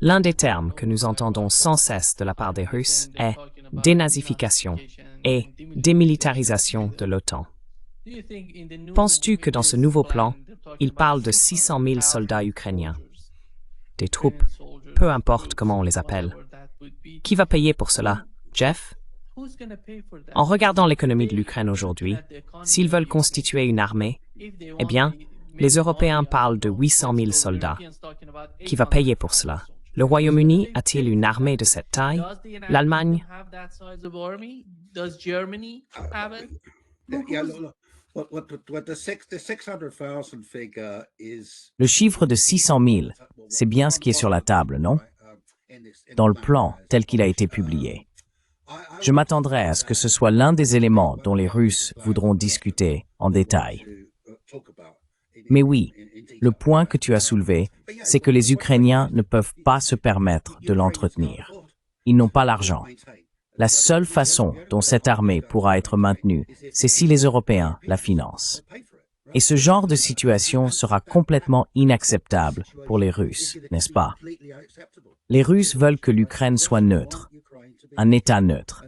L'un des termes que nous entendons sans cesse de la part des Russes est dénazification et démilitarisation de l'OTAN. Penses-tu que dans ce nouveau plan, il parle de 600 000 soldats ukrainiens, des troupes, peu importe comment on les appelle? Qui va payer pour cela, Jeff? En regardant l'économie de l'Ukraine aujourd'hui, s'ils veulent constituer une armée, eh bien, les Européens parlent de 800 000 soldats. Qui va payer pour cela? Le Royaume-Uni a-t-il une armée de cette taille? L'Allemagne? Le chiffre de 600 000, c'est bien ce qui est sur la table, non? Dans le plan tel qu'il a été publié. Je m'attendrai à ce que ce soit l'un des éléments dont les Russes voudront discuter en détail. Mais oui, le point que tu as soulevé, c'est que les Ukrainiens ne peuvent pas se permettre de l'entretenir. Ils n'ont pas l'argent. La seule façon dont cette armée pourra être maintenue, c'est si les Européens la financent. Et ce genre de situation sera complètement inacceptable pour les Russes, n'est-ce pas? Les Russes veulent que l'Ukraine soit neutre, un État neutre.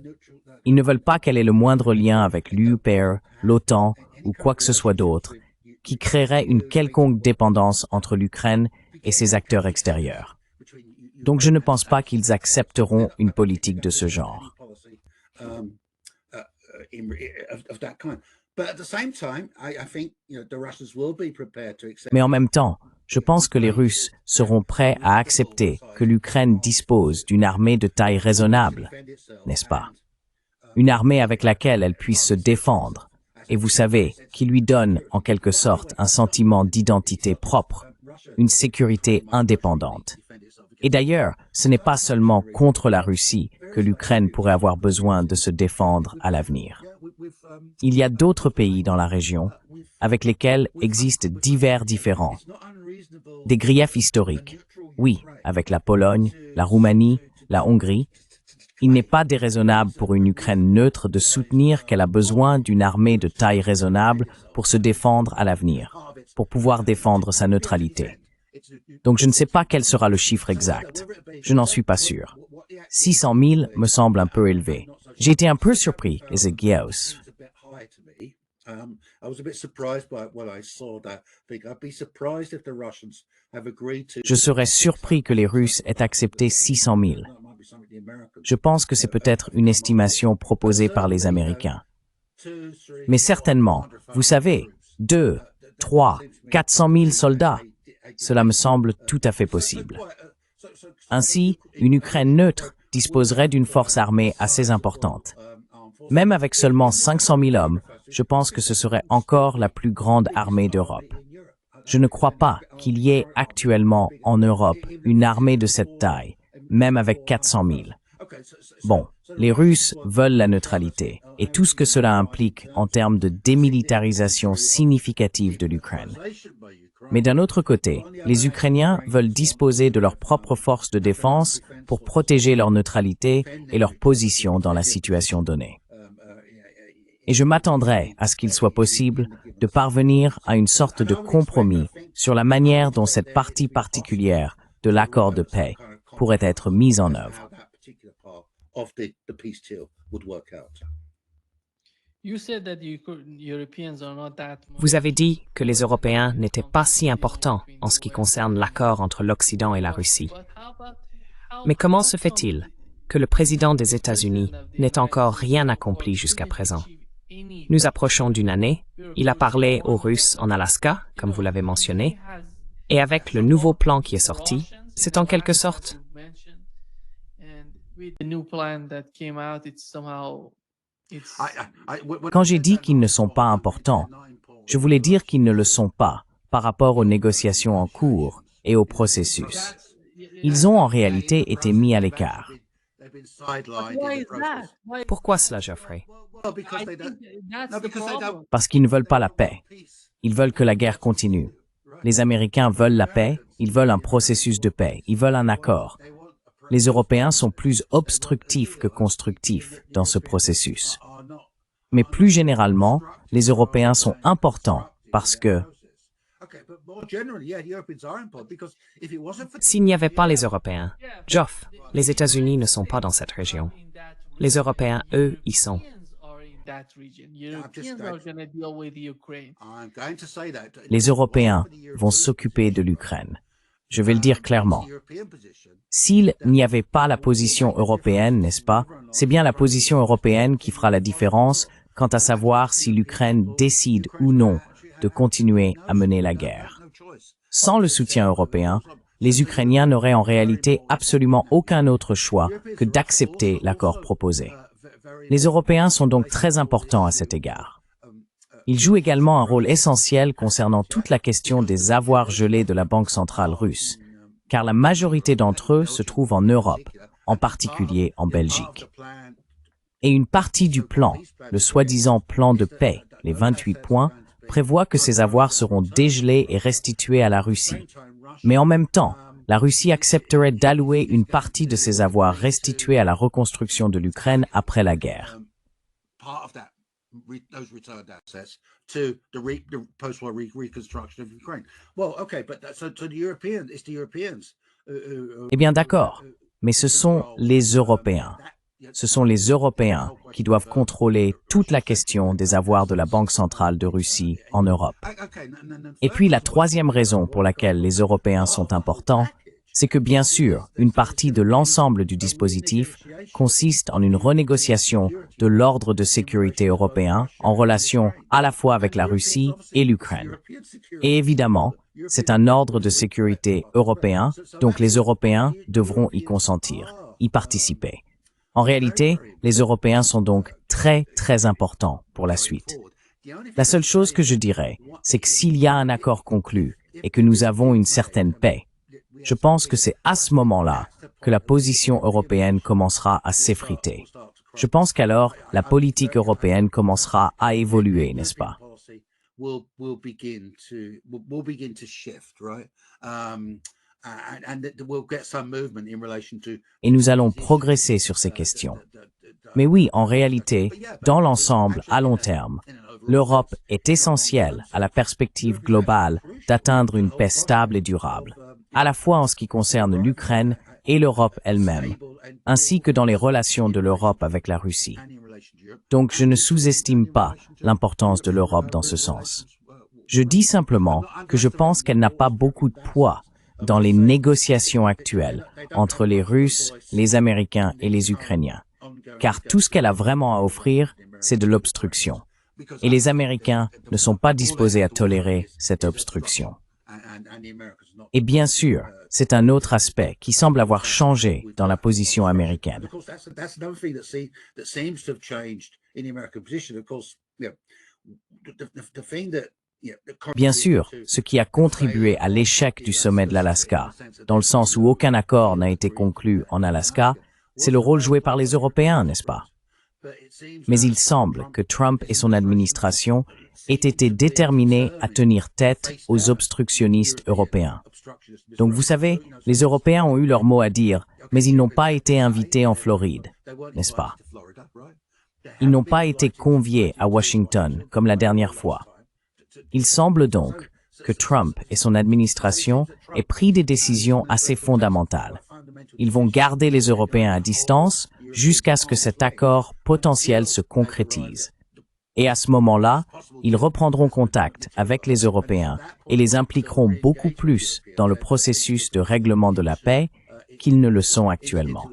Ils ne veulent pas qu'elle ait le moindre lien avec l'UPR, l'OTAN ou quoi que ce soit d'autre, qui créerait une quelconque dépendance entre l'Ukraine et ses acteurs extérieurs. Donc je ne pense pas qu'ils accepteront une politique de ce genre. Mais en même temps, je pense que les Russes seront prêts à accepter que l'Ukraine dispose d'une armée de taille raisonnable, n'est-ce pas? Une armée avec laquelle elle puisse se défendre, et vous savez, qui lui donne en quelque sorte un sentiment d'identité propre, une sécurité indépendante. Et d'ailleurs, ce n'est pas seulement contre la Russie que l'Ukraine pourrait avoir besoin de se défendre à l'avenir. Il y a d'autres pays dans la région avec lesquels existent divers différends. Des griefs historiques, oui, avec la Pologne, la Roumanie, la Hongrie. Il n'est pas déraisonnable pour une Ukraine neutre de soutenir qu'elle a besoin d'une armée de taille raisonnable pour se défendre à l'avenir, pour pouvoir défendre sa neutralité. Donc je ne sais pas quel sera le chiffre exact. Je n'en suis pas sûr. 600 000 me semble un peu élevé. J'ai été un peu surpris, Ezekios. Je serais surpris que les Russes aient accepté 600 000. Je pense que c'est peut-être une estimation proposée par les Américains. Mais certainement, vous savez, 2, 3, 400 000 soldats, cela me semble tout à fait possible. Ainsi, une Ukraine neutre disposerait d'une force armée assez importante. Même avec seulement 500 000 hommes, je pense que ce serait encore la plus grande armée d'Europe. Je ne crois pas qu'il y ait actuellement en Europe une armée de cette taille, même avec 400 000. Bon, les Russes veulent la neutralité et tout ce que cela implique en termes de démilitarisation significative de l'Ukraine. Mais d'un autre côté, les Ukrainiens veulent disposer de leurs propres forces de défense pour protéger leur neutralité et leur position dans la situation donnée. Et je m'attendrai à ce qu'il soit possible de parvenir à une sorte de compromis sur la manière dont cette partie particulière de l'accord de paix pourrait être mise en œuvre. Vous avez dit que les Européens n'étaient pas si importants en ce qui concerne l'accord entre l'Occident et la Russie. Mais comment se fait-il que le président des États-Unis n'ait encore rien accompli jusqu'à présent? Nous approchons d'une année, il a parlé aux Russes en Alaska, comme vous l'avez mentionné, et avec le nouveau plan qui est sorti, c'est en quelque sorte... Quand j'ai dit qu'ils ne sont pas importants, je voulais dire qu'ils ne le sont pas par rapport aux négociations en cours et au processus. Ils ont en réalité été mis à l'écart. Pourquoi cela, Geoffrey? Parce qu'ils ne veulent pas la paix. Ils veulent que la guerre continue. Les Américains veulent la paix, ils veulent un processus de paix, ils veulent un accord. Les Européens sont plus obstructifs que constructifs dans ce processus. Mais plus généralement, les Européens sont importants parce que S'il n'y avait pas les Européens, Geoff, les États-Unis ne sont pas dans cette région. Les Européens, eux, y sont. Les Européens vont s'occuper de l'Ukraine. Je vais le dire clairement. S'il n'y avait pas la position européenne, n'est-ce pas, c'est bien la position européenne qui fera la différence quant à savoir si l'Ukraine décide ou non de continuer à mener la guerre. Sans le soutien européen, les Ukrainiens n'auraient en réalité absolument aucun autre choix que d'accepter l'accord proposé. Les Européens sont donc très importants à cet égard. Ils jouent également un rôle essentiel concernant toute la question des avoirs gelés de la Banque centrale russe, car la majorité d'entre eux se trouvent en Europe, en particulier en Belgique. Et une partie du plan, le soi-disant plan de paix, les 28 points, prévoit que ces avoirs seront dégelés et restitués à la Russie. Mais en même temps, la Russie accepterait d'allouer une partie de ces avoirs restitués à la reconstruction de l'Ukraine après la guerre. Eh bien d'accord, mais ce sont les Européens. Ce sont les Européens qui doivent contrôler toute la question des avoirs de la Banque centrale de Russie en Europe. Et puis la troisième raison pour laquelle les Européens sont importants, c'est que bien sûr, une partie de l'ensemble du dispositif consiste en une renégociation de l'ordre de sécurité européen en relation à la fois avec la Russie et l'Ukraine. Et évidemment, c'est un ordre de sécurité européen, donc les Européens devront y consentir, y participer. En réalité, les Européens sont donc très importants pour la suite. La seule chose que je dirais, c'est que s'il y a un accord conclu et que nous avons une certaine paix, je pense que c'est à ce moment-là que la position européenne commencera à s'effriter. Je pense qu'alors, la politique européenne commencera à évoluer, n'est-ce pas? Et nous allons progresser sur ces questions. Mais oui, en réalité, dans l'ensemble, à long terme, l'Europe est essentielle à la perspective globale d'atteindre une paix stable et durable, à la fois en ce qui concerne l'Ukraine et l'Europe elle-même, ainsi que dans les relations de l'Europe avec la Russie. Donc je ne sous-estime pas l'importance de l'Europe dans ce sens. Je dis simplement que je pense qu'elle n'a pas beaucoup de poids dans les négociations actuelles entre les Russes, les Américains et les Ukrainiens. Car tout ce qu'elle a vraiment à offrir, c'est de l'obstruction. Et les Américains ne sont pas disposés à tolérer cette obstruction. Et bien sûr, c'est un autre aspect qui semble avoir changé dans la position américaine. Bien sûr, ce qui a contribué à l'échec du sommet de l'Alaska, dans le sens où aucun accord n'a été conclu en Alaska, c'est le rôle joué par les Européens, n'est-ce pas? Mais il semble que Trump et son administration aient été déterminés à tenir tête aux obstructionnistes européens. Donc vous savez, les Européens ont eu leur mot à dire, mais ils n'ont pas été invités en Floride, n'est-ce pas? Ils n'ont pas été conviés à Washington, comme la dernière fois. Il semble donc que Trump et son administration aient pris des décisions assez fondamentales. Ils vont garder les Européens à distance jusqu'à ce que cet accord potentiel se concrétise. Et à ce moment-là, ils reprendront contact avec les Européens et les impliqueront beaucoup plus dans le processus de règlement de la paix qu'ils ne le sont actuellement.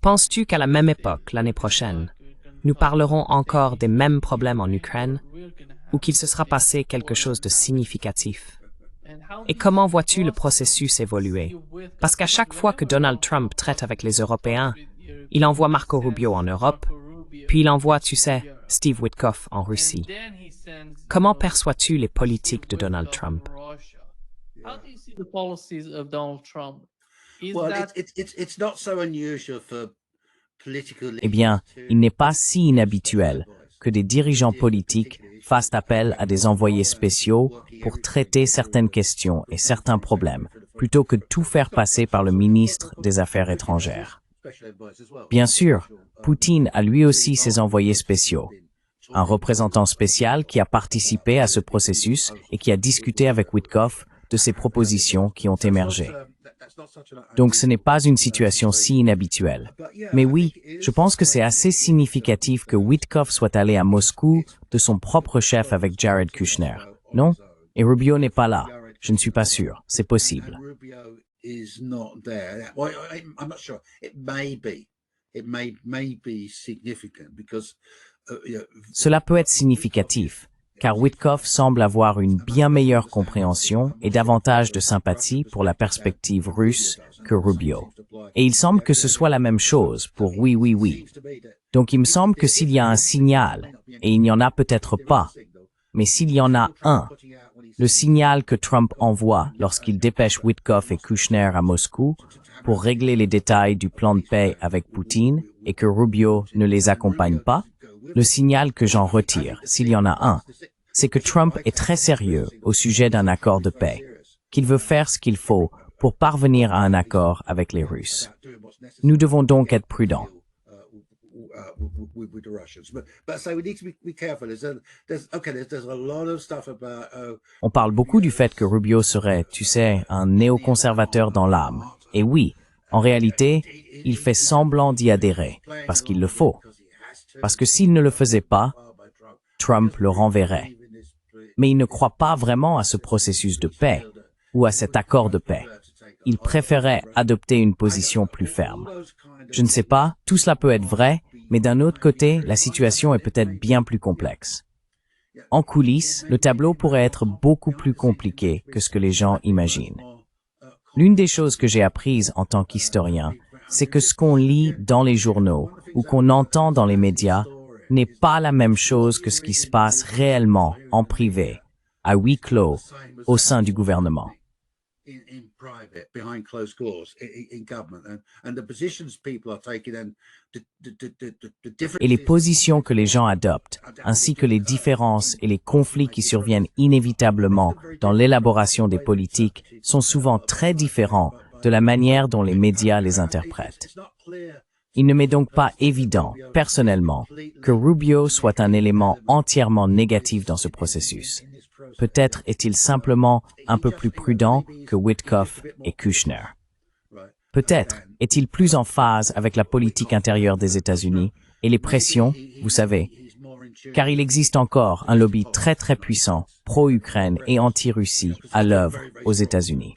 Penses-tu qu'à la même époque, l'année prochaine, nous parlerons encore des mêmes problèmes en Ukraine ou qu'il se sera passé quelque chose de significatif? Et comment vois-tu le processus évoluer? Parce qu'à chaque fois que Donald Trump traite avec les Européens, il envoie Marco Rubio en Europe, puis il envoie, tu sais, Steve Witkoff en Russie. Comment perçois-tu les politiques de Donald Trump? Eh bien, il n'est pas si inhabituel que des dirigeants politiques fassent appel à des envoyés spéciaux pour traiter certaines questions et certains problèmes, plutôt que de tout faire passer par le ministre des Affaires étrangères. Bien sûr, Poutine a lui aussi ses envoyés spéciaux. Un représentant spécial qui a participé à ce processus et qui a discuté avec Witkoff de ces propositions qui ont émergé. Donc ce n'est pas une situation si inhabituelle. Mais oui, je pense que c'est assez significatif que Witkoff soit allé à Moscou de son propre chef avec Jared Kushner. Non? Et Rubio n'est pas là. Je ne suis pas sûr. C'est possible. Cela peut être significatif, car Witkoff semble avoir une bien meilleure compréhension et davantage de sympathie pour la perspective russe que Rubio. Et il semble que ce soit la même chose pour oui. Donc il me semble que s'il y a un signal, et il n'y en a peut-être pas, mais s'il y en a un, le signal que Trump envoie lorsqu'il dépêche Witkoff et Kushner à Moscou pour régler les détails du plan de paix avec Poutine et que Rubio ne les accompagne pas, le signal que j'en retire, s'il y en a un, c'est que Trump est très sérieux au sujet d'un accord de paix, qu'il veut faire ce qu'il faut pour parvenir à un accord avec les Russes. Nous devons donc être prudents. On parle beaucoup du fait que Rubio serait, tu sais, un néoconservateur dans l'âme. Et oui, en réalité, il fait semblant d'y adhérer, parce qu'il le faut. Parce que s'il ne le faisait pas, Trump le renverrait. Mais il ne croit pas vraiment à ce processus de paix ou à cet accord de paix. Il préférait adopter une position plus ferme. Je ne sais pas, tout cela peut être vrai, mais d'un autre côté, la situation est peut-être bien plus complexe. En coulisses, le tableau pourrait être beaucoup plus compliqué que ce que les gens imaginent. L'une des choses que j'ai apprises en tant qu'historien, c'est que ce qu'on lit dans les journaux ou qu'on entend dans les médias n'est pas la même chose que ce qui se passe réellement en privé, à huis clos, au sein du gouvernement. Et les positions que les gens adoptent, ainsi que les différences et les conflits qui surviennent inévitablement dans l'élaboration des politiques, sont souvent très différents de la manière dont les médias les interprètent. Il ne m'est donc pas évident, personnellement, que Rubio soit un élément entièrement négatif dans ce processus. Peut-être est-il simplement un peu plus prudent que Witkoff et Kushner. Peut-être est-il plus en phase avec la politique intérieure des États-Unis et les pressions, vous savez, car il existe encore un lobby très puissant, pro-Ukraine et anti-Russie, à l'œuvre aux États-Unis.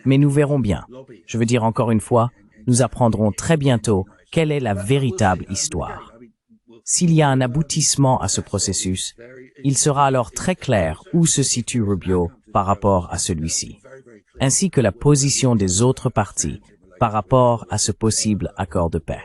Mais nous verrons bien. Je veux dire encore une fois, nous apprendrons très bientôt quelle est la véritable histoire. S'il y a un aboutissement à ce processus, il sera alors très clair où se situe Rubio par rapport à celui-ci, ainsi que la position des autres partis par rapport à ce possible accord de paix.